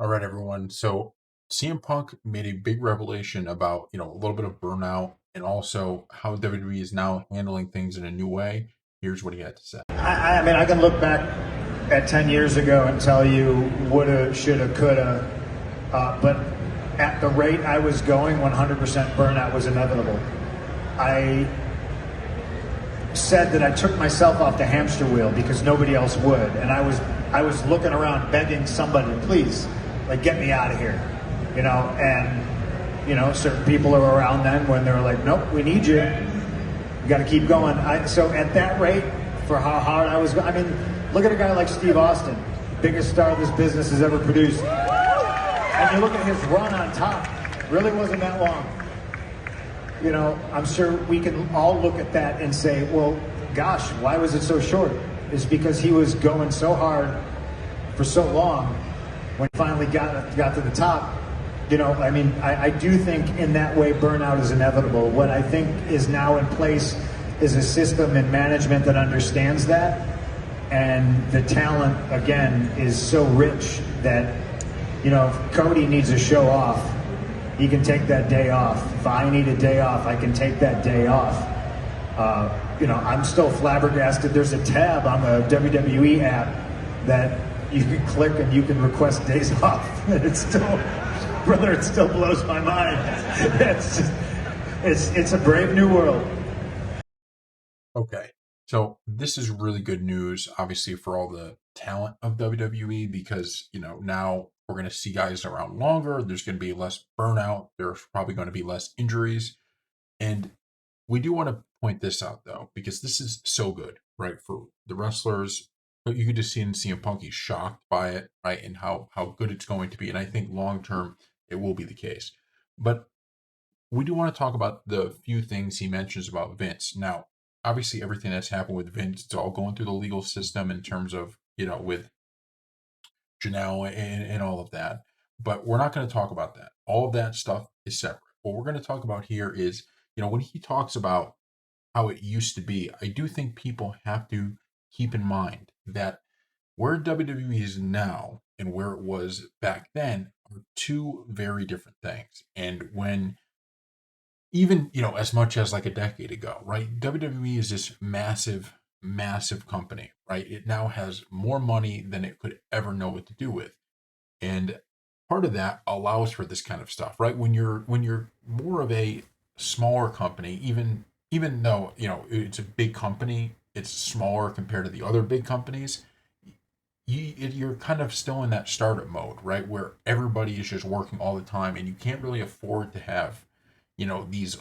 All right, everyone. So CM Punk made a big revelation about, a little bit of burnout and also how WWE is now handling things in a new way. Here's what he had to say. I mean, I can look back at 10 years ago and tell you woulda, shoulda, coulda, but at the rate I was going, 100% burnout was inevitable. I said that I took myself off the hamster wheel because nobody else would, and I was looking around begging somebody, please, like get me out of here, and certain people are around then when they're like, nope, we need you. You got to keep going. So at that rate, for how hard I was going, I mean, look at a guy like Steve Austin, biggest star this business has ever produced. And you look at his run on top, really wasn't that long. I'm sure we can all look at that and say, well, gosh, why was it so short? It's because he was going so hard for so long. When he finally got to the top, I do think in that way burnout is inevitable. What I think is now in place is a system and management that understands that. And the talent, again, is so rich that, if Cody needs a show off, he can take that day off. If I need a day off, I can take that day off. I'm still flabbergasted. There's a tab on the WWE app that you can click and you can request days off. And it's still, brother, it still blows my mind. It's a brave new world. Okay. So this is really good news, obviously, for all the talent of WWE because, now we're going to see guys around longer. There's going to be less burnout. There's probably going to be less injuries. And we do want to point this out, though, because this is so good, right? For the wrestlers, but you could just see in CM Punk, he's shocked by it, right? And how good it's going to be. And I think long term, it will be the case. But we do want to talk about the few things he mentions about Vince. Now, obviously, everything that's happened with Vince, it's all going through the legal system in terms of, with Janelle and all of that. But we're not going to talk about that. All of that stuff is separate. What we're going to talk about here is, when he talks about how it used to be, I do think people have to keep in mind that where WWE is now and where it was back then are two very different things. And when even, as much as like a decade ago, right? WWE is this massive, massive company, right? It now has more money than it could ever know what to do with. And part of that allows for this kind of stuff, right? When you're more of a smaller company, even though, it's a big company, it's smaller compared to the other big companies, you're kind of still in that startup mode, right? Where everybody is just working all the time and you can't really afford to have, these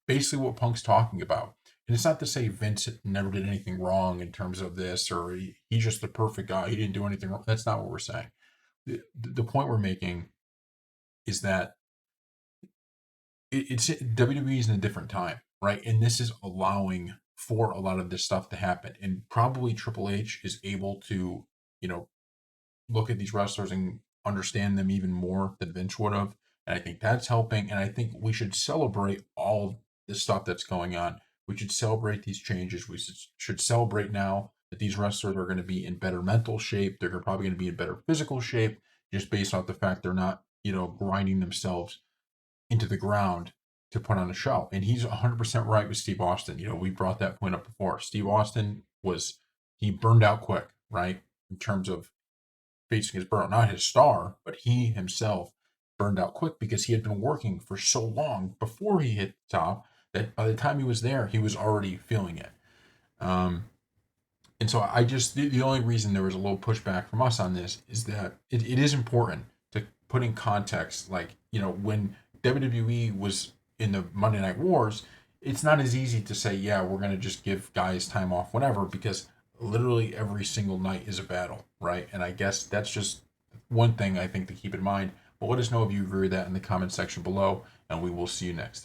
basically what Punk's talking about. And it's not to say Vince never did anything wrong in terms of this or he's just the perfect guy. He didn't do anything wrong. That's not what we're saying. The point we're making is that it's WWE is in a different time, right? And this is allowing for a lot of this stuff to happen. And probably Triple H is able to, you know, look at these wrestlers and understand them even more than Vince would have. And I think that's helping. And I think we should celebrate all the stuff that's going on. We should celebrate these changes. We should celebrate now that these wrestlers are going to be in better mental shape. They're probably going to be in better physical shape just based off the fact they're not, grinding themselves into the ground to put on a show. And he's 100% right with Steve Austin. We brought that point up before. Steve Austin he burned out quick, right? In terms of facing his burnout, not his star, but he himself burned out quick because he had been working for so long before he hit the top that by the time he was there, he was already feeling it. Um, and so I just, the only reason there was a little pushback from us on this is that it is important to put in context, like, when WWE was in the Monday Night Wars, it's not as easy to say, yeah, we're going to just give guys time off whenever, because literally every single night is a battle, right? And I guess that's just one thing I think to keep in mind. But let us know if you agree with that in the comment section below, and we will see you next time.